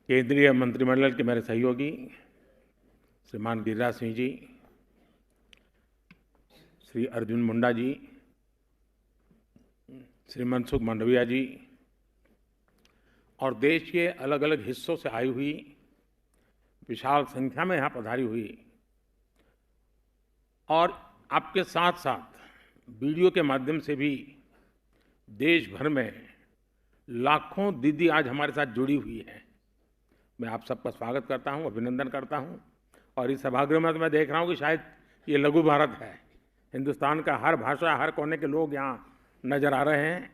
केंद्रीय मंत्रिमंडल के मेरे सहयोगी श्रीमान गिरिराज सिंह जी, श्री अर्जुन मुंडा जी, श्री मनसुख मंडविया जी और देश के अलग अलग हिस्सों से आई हुई विशाल संख्या में यहाँ पधारी हुई और आपके साथ साथ वीडियो के माध्यम से भी देश भर में लाखों दीदी आज हमारे साथ जुड़ी हुई हैं। मैं आप सबका स्वागत करता हूं, अभिनंदन करता हूं। और इस सभागृह में तो मैं देख रहा हूं कि शायद ये लघु भारत है, हिंदुस्तान का हर भाषा हर कोने के लोग यहाँ नजर आ रहे हैं,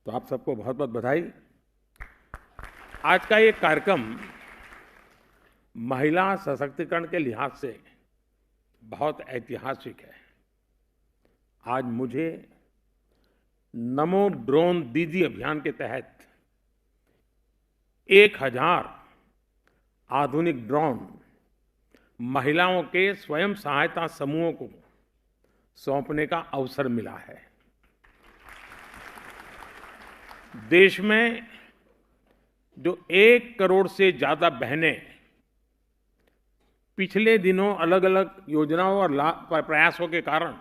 तो आप सबको बहुत बहुत बधाई। आज का ये कार्यक्रम महिला सशक्तिकरण के लिहाज से बहुत ऐतिहासिक है। आज मुझे नमो ड्रोन दीदी अभियान के तहत 1000 आधुनिक ड्रोन महिलाओं के स्वयं सहायता समूहों को सौंपने का अवसर मिला है। देश में जो 1 करोड़ से ज्यादा बहनें पिछले दिनों अलग अलग योजनाओं और प्रयासों के कारण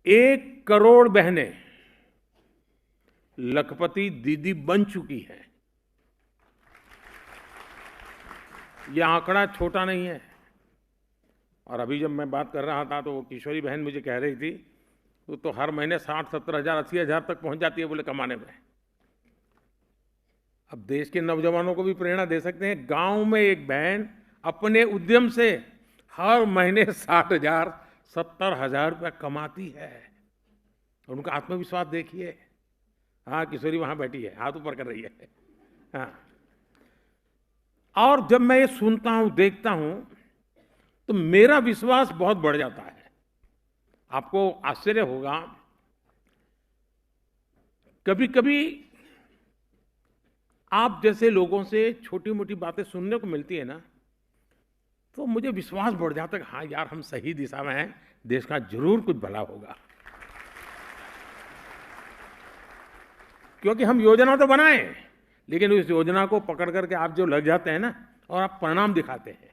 1 करोड़ बहनें लखपति दीदी बन चुकी हैं। यह आंकड़ा छोटा नहीं है। और अभी जब मैं बात कर रहा था तो वो किशोरी बहन मुझे कह रही थी तो हर महीने 60-70 हजार 80 हजार तक पहुंच जाती है बोले कमाने में। अब देश के नौजवानों को भी प्रेरणा दे सकते हैं। गांव में एक बहन अपने उद्यम से हर महीने 60 हजार 70 हजार रुपया कमाती है। उनका आत्मविश्वास देखिए। हाँ, किशोरी वहां बैठी है, हाथ ऊपर कर रही है। हाँ। और जब मैं ये सुनता हूं, देखता हूं, तो मेरा विश्वास बहुत बढ़ जाता है। आपको आश्चर्य होगा, कभी कभी आप जैसे लोगों से छोटी मोटी बातें सुनने को मिलती है ना, तो मुझे विश्वास बढ़ जाता है कि हाँ यार, हम सही दिशा में हैं, देश का जरूर कुछ भला होगा। क्योंकि हम योजना तो बनाए, लेकिन उस योजना को पकड़ करके आप जो लग जाते हैं ना, और आप परिणाम दिखाते हैं,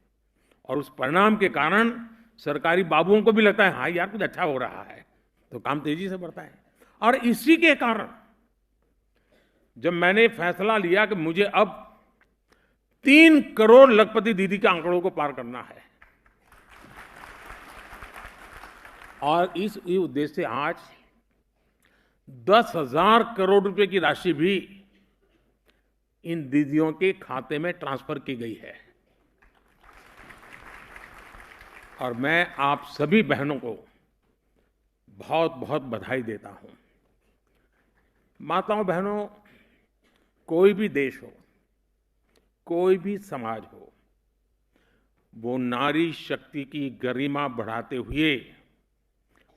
और उस परिणाम के कारण सरकारी बाबुओं को भी लगता है हाँ यार कुछ अच्छा हो रहा है, तो काम तेजी से बढ़ता है। और इसी के कारण जब मैंने फैसला लिया कि मुझे अब 3 करोड़ लखपति दीदी के आंकड़ों को पार करना है, और इस उद्देश्य से आज 10,000 करोड़ रुपए की राशि भी इन दीदियों के खाते में ट्रांसफर की गई है। और मैं आप सभी बहनों को बहुत बहुत बधाई देता हूं। माताओं बहनों, कोई भी देश हो, कोई भी समाज हो, वो नारी शक्ति की गरिमा बढ़ाते हुए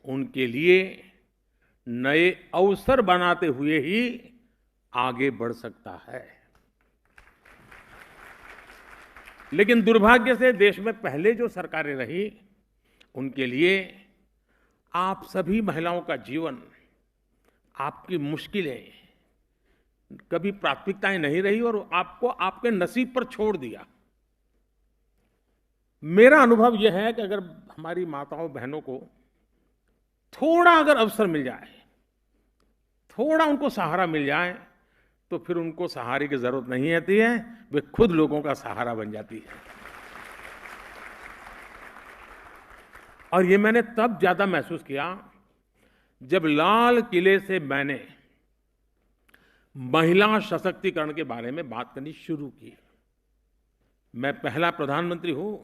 उनके लिए नए अवसर बनाते हुए ही आगे बढ़ सकता है। लेकिन दुर्भाग्य से देश में पहले जो सरकारें रही, उनके लिए आप सभी महिलाओं का जीवन, आपकी मुश्किलें कभी प्राथमिकताएं नहीं रही और आपको आपके नसीब पर छोड़ दिया। मेरा अनुभव यह है कि अगर हमारी माताओं बहनों को थोड़ा अगर अवसर मिल जाए, थोड़ा उनको सहारा मिल जाए, तो फिर उनको सहारे की जरूरत नहीं होती है, वे खुद लोगों का सहारा बन जाती है। और ये मैंने तब ज्यादा महसूस किया जब लाल किले से मैंने महिला सशक्तिकरण के बारे में बात करनी शुरू की। मैं पहला प्रधानमंत्री हूं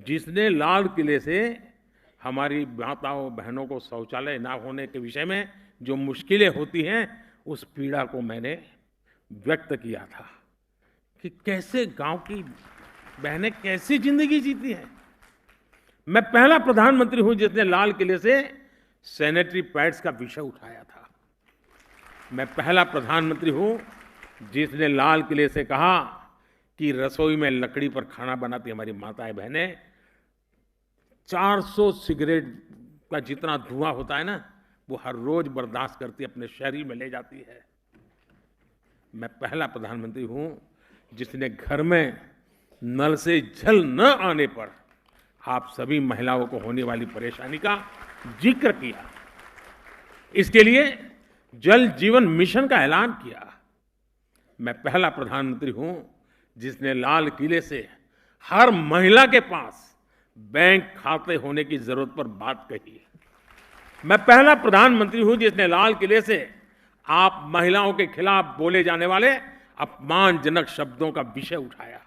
जिसने लाल किले से हमारी माताओं बहनों को शौचालय ना होने के विषय में जो मुश्किलें होती हैं, उस पीड़ा को मैंने व्यक्त किया था कि कैसे गांव की बहनें कैसी जिंदगी जीती हैं। मैं पहला प्रधानमंत्री हूं जिसने लाल किले से सैनिटरी पैड्स का विषय उठाया था। मैं पहला प्रधानमंत्री हूं जिसने लाल किले से कहा कि रसोई में लकड़ी पर खाना बनाती हमारी माताएं बहनें 400 सिगरेट का जितना धुआं होता है ना, वो हर रोज बर्दाश्त करती अपने शरीर में ले जाती है। मैं पहला प्रधानमंत्री हूं जिसने घर में नल से जल न आने पर आप सभी महिलाओं को होने वाली परेशानी का जिक्र किया। इसके लिए जल जीवन मिशन का ऐलान किया। मैं पहला प्रधानमंत्री हूं जिसने लाल किले से हर महिला के पास बैंक खाते होने की जरूरत पर बात कही। मैं पहला प्रधानमंत्री हूं जिसने लाल किले से आप महिलाओं के खिलाफ बोले जाने वाले अपमानजनक शब्दों का विषय उठाया।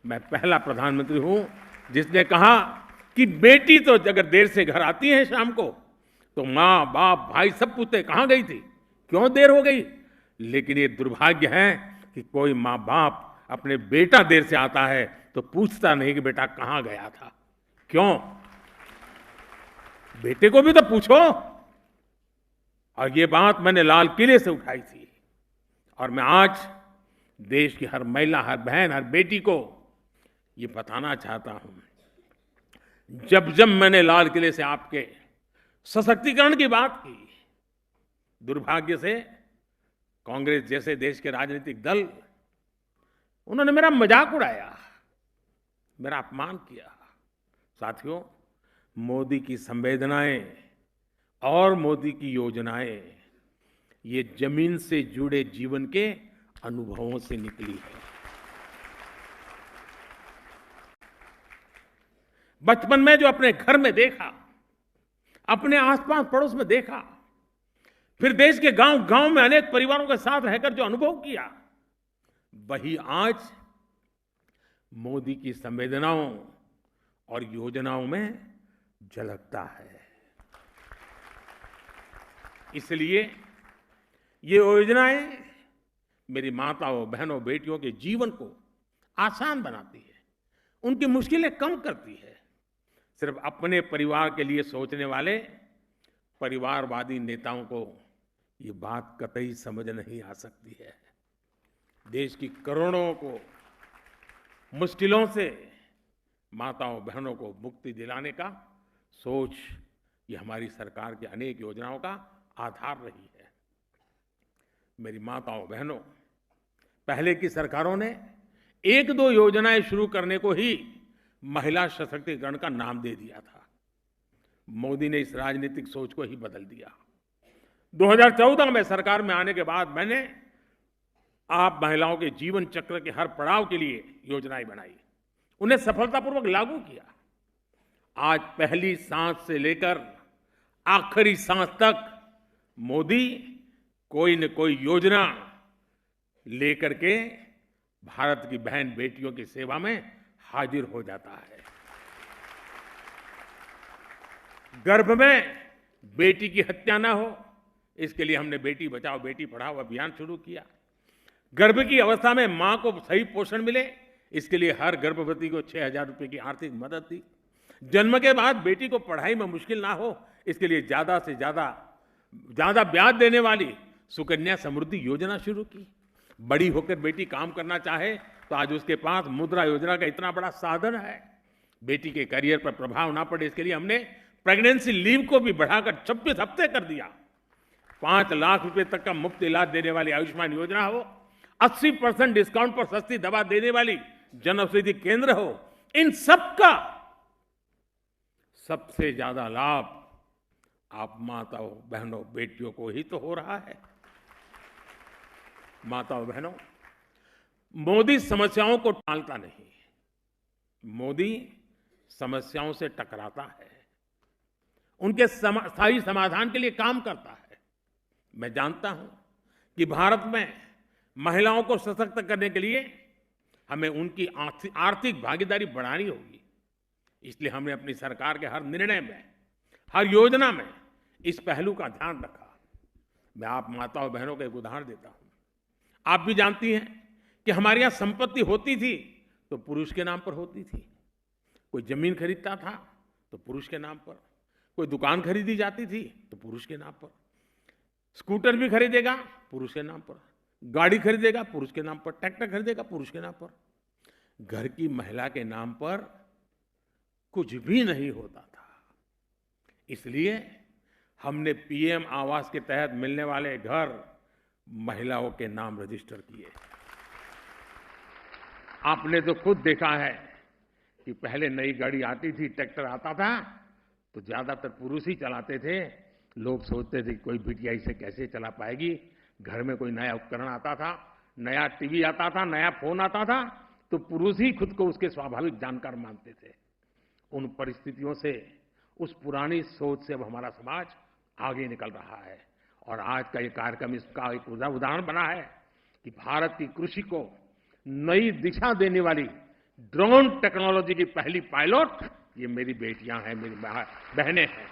मैं पहला प्रधानमंत्री हूं जिसने कहा कि बेटी तो अगर देर से घर आती है शाम को तो माँ बाप भाई सब पूछते कहां गई थी, क्यों देर हो गई। लेकिन ये दुर्भाग्य है कि कोई माँ बाप अपने बेटा देर से आता है तो पूछता नहीं कि बेटा कहां गया था। क्यों? बेटे को भी तो पूछो। और ये बात मैंने लाल किले से उठाई थी और मैं आज देश की हर महिला, हर बहन, हर बेटी को ये बताना चाहता हूं। जब जब मैंने लाल किले से आपके सशक्तिकरण की बात की, दुर्भाग्य से कांग्रेस जैसे देश के राजनीतिक दल, उन्होंने मेरा मजाक उड़ाया, मेरा अपमान किया। साथियों, मोदी की संवेदनाएं और मोदी की योजनाएं ये जमीन से जुड़े जीवन के अनुभवों से निकली है। बचपन में जो अपने घर में देखा, अपने आसपास पड़ोस में देखा, फिर देश के गांव गांव में अनेक परिवारों के साथ रहकर जो अनुभव किया, वही आज मोदी की संवेदनाओं और योजनाओं में झलकता है। इसलिए ये योजनाएं मेरी माताओं, बहनों, बेटियों के जीवन को आसान बनाती है, उनकी मुश्किलें कम करती है। सिर्फ अपने परिवार के लिए सोचने वाले परिवारवादी नेताओं को ये बात कतई समझ नहीं आ सकती है। देश की करोड़ों को मुश्किलों से माताओं, बहनों को मुक्ति दिलाने का सोच, ये हमारी सरकार की अनेक योजनाओं का आधार रही है। मेरी माताओं, बहनों, पहले की सरकारों ने एक दो योजनाएं शुरू करने को ही महिला सशक्तिकरण का नाम दे दिया था। मोदी ने इस राजनीतिक सोच को ही बदल दिया। 2014 में सरकार में आने के बाद मैंने आप महिलाओं के जीवन चक्र के हर पड़ाव के लिए योजनाएं बनाई, उन्हें सफलतापूर्वक लागू किया। आज पहली सांस से लेकर आखिरी सांस तक मोदी कोई न कोई योजना लेकर के भारत की बहन बेटियों की सेवा में हाजिर हो जाता है। गर्भ में बेटी की हत्या ना हो, इसके लिए हमने बेटी बचाओ बेटी पढ़ाओ अभियान शुरू किया। गर्भ की अवस्था में मां को सही पोषण मिले, इसके लिए हर गर्भवती को 6,000 रुपए की आर्थिक मदद दी। जन्म के बाद बेटी को पढ़ाई में मुश्किल ना हो, इसके लिए ज्यादा से ज्यादा ब्याज देने वाली सुकन्या समृद्धि योजना शुरू की। बड़ी होकर बेटी काम करना चाहे तो आज उसके पास मुद्रा योजना का इतना बड़ा साधन है। बेटी के करियर पर प्रभाव ना पड़े, इसके लिए हमने प्रेगनेंसी लीव को भी बढ़ाकर 26 हफ्ते कर दिया। 5 लाख रुपए तक का मुफ्त इलाज देने वाली आयुष्मान योजना हो, 80% डिस्काउंट पर सस्ती दवा देने वाली जन औषधि केंद्र हो, इन सब का सबसे ज्यादा लाभ आप माताओं, बहनों, बेटियों को ही तो हो रहा है। माताओं, बहनों, मोदी समस्याओं को टालता नहीं, मोदी समस्याओं से टकराता है, उनके स्थायी समाधान के लिए काम करता है। मैं जानता हूं कि भारत में महिलाओं को सशक्त करने के लिए हमें उनकी आर्थिक भागीदारी बढ़ानी होगी। इसलिए हमने अपनी सरकार के हर निर्णय में, हर योजना में इस पहलू का ध्यान रखा। मैं आप माताओं, बहनों को एक उदाहरण देता हूं। आप भी जानती हैं कि हमारे यहां संपत्ति होती थी तो पुरुष के नाम पर होती थी। कोई जमीन खरीदता था तो पुरुष के नाम पर, कोई दुकान खरीदी जाती थी तो पुरुष के नाम पर, स्कूटर भी खरीदेगा पुरुष के नाम पर, गाड़ी खरीदेगा पुरुष के नाम पर, ट्रैक्टर खरीदेगा पुरुष के नाम पर। घर की महिला के नाम पर कुछ भी नहीं होता था। इसलिए हमने पीएम आवास के तहत मिलने वाले घर महिलाओं के नाम रजिस्टर किए। आपने तो खुद देखा है कि पहले नई गाड़ी आती थी, ट्रैक्टर आता था तो ज्यादातर पुरुष ही चलाते थे। लोग सोचते थे कि कोई बिटिया इसे कैसे चला पाएगी। घर में कोई नया उपकरण आता था, नया टीवी आता था, नया फोन आता था, तो पुरुष ही खुद को उसके स्वाभाविक जानकार मानते थे। उन परिस्थितियों से, उस पुरानी सोच से अब हमारा समाज आगे निकल रहा है। और आज का ये कार्यक्रम इसका एक उदाहरण बना है कि भारत की कृषि को नई दिशा देने वाली ड्रोन टेक्नोलॉजी की पहली पायलट ये मेरी बेटियां हैं, मेरी बहनें हैं।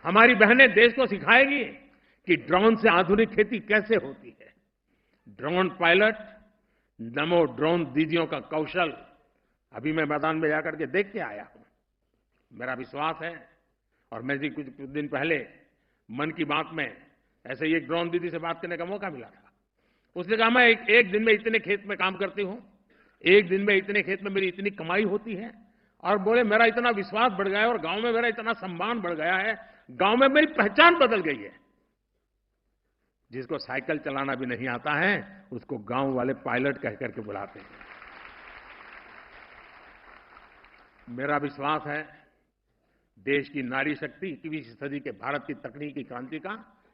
हमारी बहनें देश को सिखाएगी कि ड्रोन से आधुनिक खेती कैसे होती है। ड्रोन पायलट, नमो ड्रोन दीदियों का कौशल अभी मैं मैदान में जाकर के देख के आया हूं। मेरा विश्वास है, और मैं जी कुछ दिन पहले मन की बात में ऐसे ही एक ड्रोन दीदी से बात करने का मौका मिला था। उसने कहा मैं एक दिन में इतने खेत में काम करती हूं, एक दिन में इतने खेत में मेरी इतनी कमाई होती है, और बोले मेरा इतना विश्वास बढ़ गया है और गांव में मेरा इतना सम्मान बढ़ गया है, गांव में मेरी पहचान बदल गई है। जिसको साइकिल चलाना भी नहीं आता है उसको गांव वाले पायलट कह करके बुलाते हैं। मेरा विश्वास है देश की नारी शक्ति 21वीं सदी के भारत की तकनीकी क्रांति का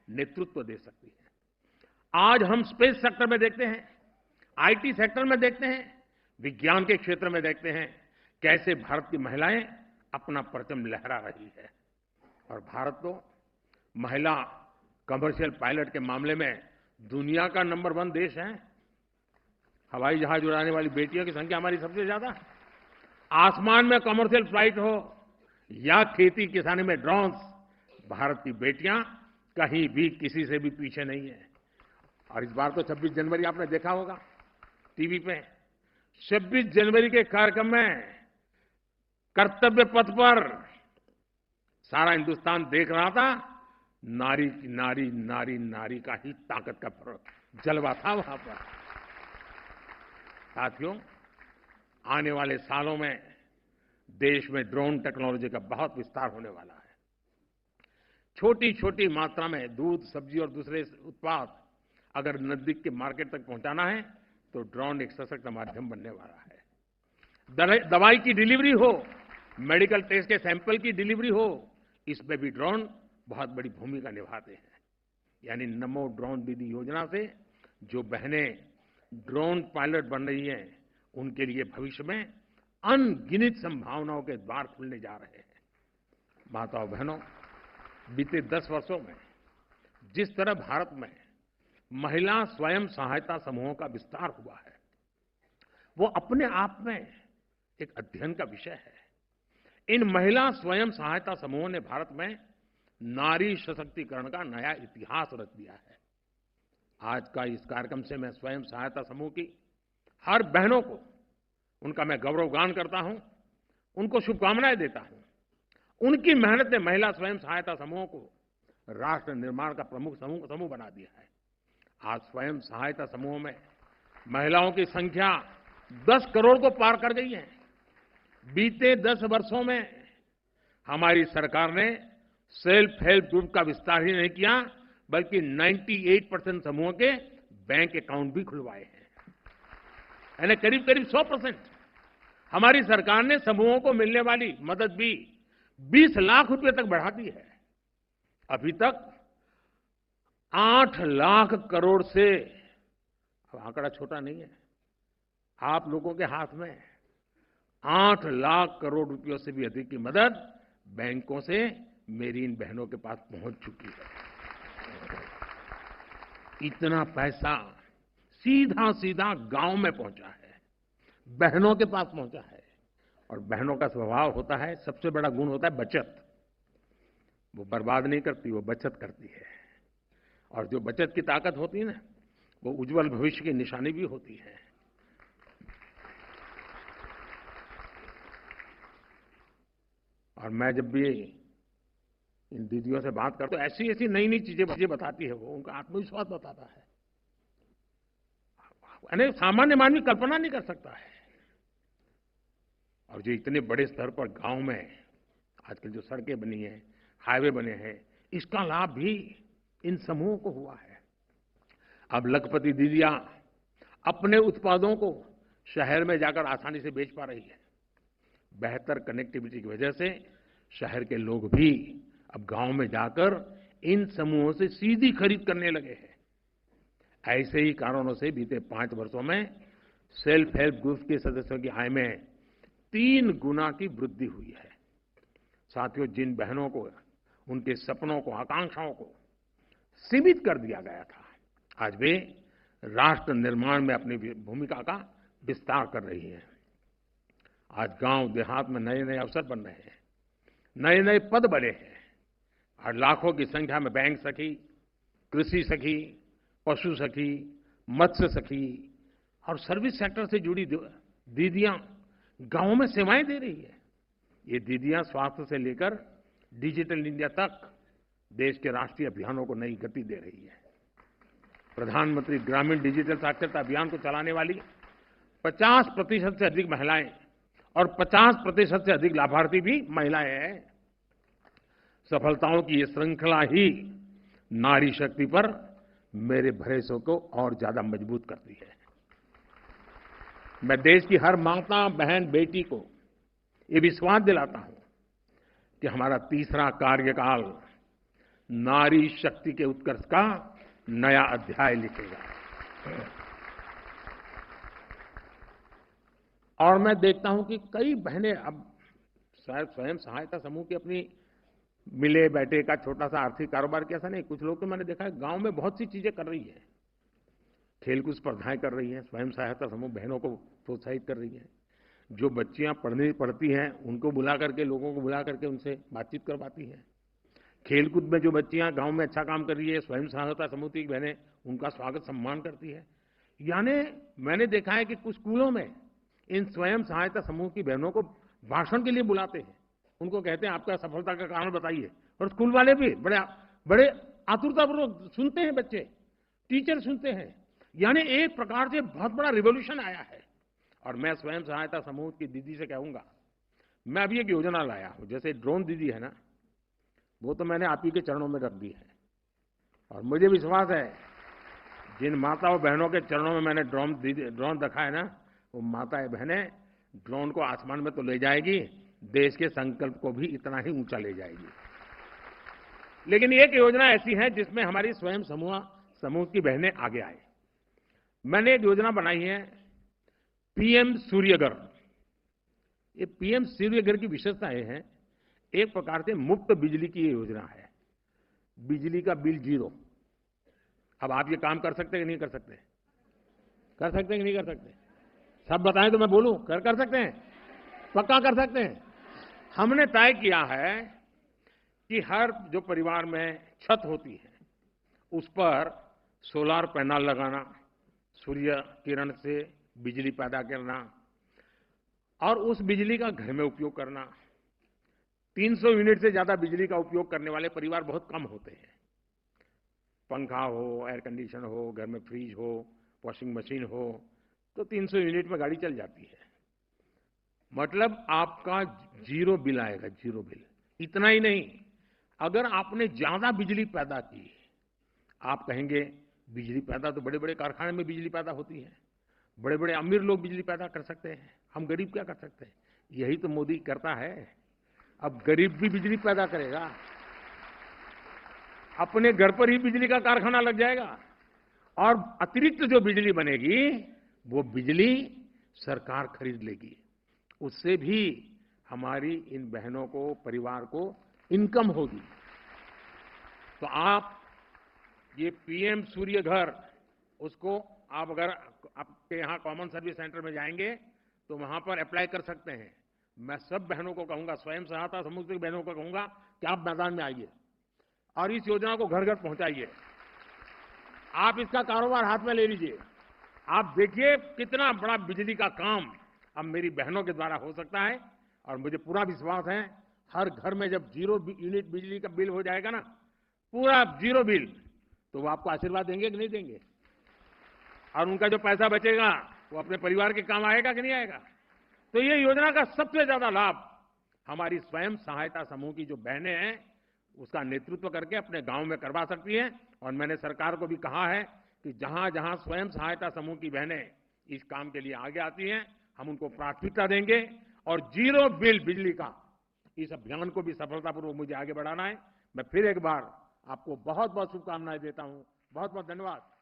नेतृत्व दे सकती है। आज हम स्पेस सेक्टर में देखते हैं, आईटी सेक्टर में देखते हैं, विज्ञान के क्षेत्र में देखते हैं कैसे भारत की महिलाएं अपना परचम लहरा रही है। और भारत तो महिला कमर्शियल पायलट के मामले में दुनिया का नंबर 1 देश है। हवाई जहाज उड़ाने वाली बेटियों की संख्या हमारी सबसे ज्यादा। आसमान में कमर्शियल फ्लाइट हो या खेती किसानी में ड्रोन्स, भारत की बेटियां कहीं भी किसी से भी पीछे नहीं है। और इस बार तो 26 जनवरी आपने देखा होगा टीवी पे। 26 जनवरी के कार्यक्रम में कर्तव्य पथ पर सारा हिंदुस्तान देख रहा था। नारी नारी नारी नारी का ही ताकत का जलवा था वहां पर। साथियों, आने वाले सालों में देश में ड्रोन टेक्नोलॉजी का बहुत विस्तार होने वाला है। छोटी छोटी मात्रा में दूध, सब्जी और दूसरे उत्पाद अगर नजदीक के मार्केट तक पहुंचाना है तो ड्रोन एक सशक्त माध्यम बनने वाला है। दवाई की डिलीवरी हो, मेडिकल टेस्ट के सैंपल की डिलीवरी हो, इसमें भी ड्रोन बहुत बड़ी भूमिका निभाते हैं। यानी नमो ड्रोन दीदी योजना से जो बहनें ड्रोन पायलट बन रही हैं, उनके लिए भविष्य में अनगिनत संभावनाओं के द्वार खुलने जा रहे हैं। माताओं बहनों, बीते 10 वर्षों में जिस तरह भारत में महिला स्वयं सहायता समूहों का विस्तार हुआ है, वो अपने आप में एक अध्ययन का विषय है। इन महिला स्वयं सहायता समूहों ने भारत में नारी सशक्तिकरण का नया इतिहास रच दिया है। आज का इस कार्यक्रम से मैं स्वयं सहायता समूह की हर बहनों को उनका मैं गौरवगान करता हूं, उनको शुभकामनाएं देता हूं। उनकी मेहनत ने महिला स्वयं सहायता समूहों को राष्ट्र निर्माण का प्रमुख समूह बना दिया है। आज स्वयं सहायता समूहों में महिलाओं की संख्या 10 करोड़ को पार कर गई है। बीते 10 वर्षों में हमारी सरकार ने सेल्फ हेल्प ग्रुप का विस्तार ही नहीं किया, बल्कि 98% समूहों के बैंक अकाउंट भी खुलवाए हैं। यानी करीब करीब 100%। हमारी सरकार ने समूहों को मिलने वाली मदद भी 20 लाख रुपए तक बढ़ा दी है। अभी तक 8 लाख करोड़ से, अब आंकड़ा छोटा नहीं है, आप लोगों के हाथ में 8 लाख करोड़ रुपयों से भी अधिक की मदद बैंकों से मेरी इन बहनों के पास पहुंच चुकी है। इतना पैसा सीधा सीधा गांव में पहुंचा है, बहनों के पास पहुंचा है। और बहनों का स्वभाव होता है, सबसे बड़ा गुण होता है बचत। वो बर्बाद नहीं करती, वो बचत करती है। और जो बचत की ताकत होती है ना, वो उज्जवल भविष्य की निशानी भी होती है। और मैं जब भी इन दीदियों से बात करता हूं, ऐसी ऐसी नई नई चीजें बताती है वो, उनका आत्मविश्वास बताता है। यानी सामान्य मानवी कल्पना नहीं कर सकता है। और जो इतने बड़े स्तर पर गांव में आजकल जो सड़कें बनी हैं, हाईवे बने हैं, इसका लाभ भी इन समूहों को हुआ है। अब लखपति दीदियां अपने उत्पादों को शहर में जाकर आसानी से बेच पा रही है। बेहतर कनेक्टिविटी की वजह से शहर के लोग भी अब गांव में जाकर इन समूहों से सीधी खरीद करने लगे हैं। ऐसे ही कारणों से बीते 5 वर्षों में सेल्फ हेल्प ग्रुप के सदस्यों की आय में 3 गुना की वृद्धि हुई है। साथियों, जिन बहनों को उनके सपनों को, आकांक्षाओं को सीमित कर दिया गया था, आज वे राष्ट्र निर्माण में अपनी भूमिका का विस्तार कर रही हैं। आज गांव देहात में नए नए अवसर बन रहे हैं, नए नए पद बने हैं और लाखों की संख्या में बैंक सखी, कृषि सखी, पशु सखी, मत्स्य सखी और सर्विस सेक्टर से जुड़ी दीदियां गांवों में सेवाएं दे रही है। ये दीदियां स्वास्थ्य से लेकर डिजिटल इंडिया तक देश के राष्ट्रीय अभियानों को नई गति दे रही है। प्रधानमंत्री ग्रामीण डिजिटल साक्षरता अभियान को चलाने वाली 50% से अधिक महिलाएं और 50% से अधिक लाभार्थी भी महिलाएं हैं। सफलताओं की ये श्रृंखला ही नारी शक्ति पर मेरे भरोसे को और ज्यादा मजबूत करती है। मैं देश की हर माता, बहन, बेटी को ये विश्वास दिलाता हूं कि हमारा तीसरा कार्यकाल नारी शक्ति के उत्कर्ष का नया अध्याय लिखेगा। और मैं देखता हूं कि कई बहनें अब शायद स्वयं सहायता समूह की अपनी मिले बैठे का छोटा सा आर्थिक कारोबार की, ऐसा नहीं, कुछ लोग तो मैंने देखा है गांव में बहुत सी चीजें कर रही है। खेलकूद स्पर्धाएं कर रही हैं, स्वयं सहायता समूह बहनों को प्रोत्साहित कर रही है। जो बच्चियां पढ़ती हैं उनको बुला करके, लोगों को बुला करके उनसे बातचीत करवाती हैं। खेलकूद में जो बच्चियां गांव में अच्छा काम कर रही है, स्वयं सहायता समूह की बहनें उनका स्वागत सम्मान करती है। यानी मैंने देखा है कि कुछ स्कूलों में इन स्वयं सहायता समूह की बहनों को भाषण के लिए बुलाते हैं, उनको कहते हैं आपका सफलता का कारण बताइए, और स्कूल वाले भी बड़े आतुरतापूर्वक सुनते हैं, बच्चे, टीचर सुनते हैं। यानी एक प्रकार से बहुत बड़ा रिवॉल्यूशन आया है। और मैं स्वयं सहायता समूह की दीदी से कहूंगा, मैं अभी एक योजना लाया हूं, जैसे ड्रोन दीदी है ना, वो तो मैंने आप ही के चरणों में रख दी है। और मुझे विश्वास है जिन माताओं बहनों के चरणों में मैंने ड्रोन रखा है ना, वो माताएं बहनें ड्रोन को आसमान में तो ले जाएगी, देश के संकल्प को भी इतना ही ऊंचा ले जाएगी। लेकिन एक योजना ऐसी है जिसमें हमारी स्वयं समूह की बहनें आगे आए। मैंने एक योजना बनाई है, पीएम सूर्यघर। ये पीएम सूर्यघर की विशेषता ये है, एक प्रकार से मुफ्त बिजली की ये योजना है। बिजली का बिल 0। अब आप ये काम कर सकते हैं कि नहीं कर सकते? कर सकते हैं कि नहीं कर सकते? सब बताएं तो मैं बोलूं। कर सकते हैं? पक्का कर सकते हैं? हमने तय किया है कि हर जो परिवार में छत होती है उस पर सोलर पैनल लगाना, सूर्य किरण से बिजली पैदा करना और उस बिजली का घर में उपयोग करना। 300 यूनिट से ज्यादा बिजली का उपयोग करने वाले परिवार बहुत कम होते हैं। पंखा हो, एयर कंडीशन हो, घर में फ्रिज हो, वॉशिंग मशीन हो, तो 300 यूनिट में गाड़ी चल जाती है। मतलब आपका 0 बिल आएगा, 0 बिल। इतना ही नहीं, अगर आपने ज्यादा बिजली पैदा की, आप कहेंगे बिजली पैदा तो बड़े बड़े कारखाने में बिजली पैदा होती है, बड़े बड़े अमीर लोग बिजली पैदा कर सकते हैं, हम गरीब क्या कर सकते हैं? यही तो मोदी करता है। अब गरीब भी बिजली पैदा करेगा, अपने घर पर ही बिजली का कारखाना लग जाएगा और अतिरिक्त जो बिजली बनेगी वो बिजली सरकार खरीद लेगी। उससे भी हमारी इन बहनों को, परिवार को इनकम होगी। तो आप ये पीएम सूर्य घर, उसको आप अगर आपके यहाँ कॉमन सर्विस सेंटर में जाएंगे तो वहां पर अप्लाई कर सकते हैं। मैं सब बहनों को कहूंगा, स्वयं सहायता समूह की बहनों को कहूंगा कि आप मैदान में आइए और इस योजना को घर घर पहुंचाइए। आप इसका कारोबार हाथ में ले लीजिए। आप देखिए कितना बड़ा बिजली का काम अब मेरी बहनों के द्वारा हो सकता है। और मुझे पूरा विश्वास है, हर घर में जब 0 यूनिट बिजली का बिल हो जाएगा ना, पूरा 0 बिल, तो वो आपको आशीर्वाद देंगे कि नहीं देंगे? और उनका जो पैसा बचेगा वो अपने परिवार के काम आएगा कि नहीं आएगा? तो ये योजना का सबसे ज्यादा लाभ हमारी स्वयं सहायता समूह की जो बहनें हैं उसका नेतृत्व करके अपने गांव में करवा सकती है। और मैंने सरकार को भी कहा है कि जहां जहां स्वयं सहायता समूह की बहनें इस काम के लिए आगे आती हैं, हम उनको प्राथमिकता देंगे और जीरो बिल बिजली का इस अभियान को भी सफलतापूर्वक मुझे आगे बढ़ाना है। मैं फिर एक बार आपको बहुत बहुत शुभकामनाएं देता हूं। बहुत बहुत धन्यवाद।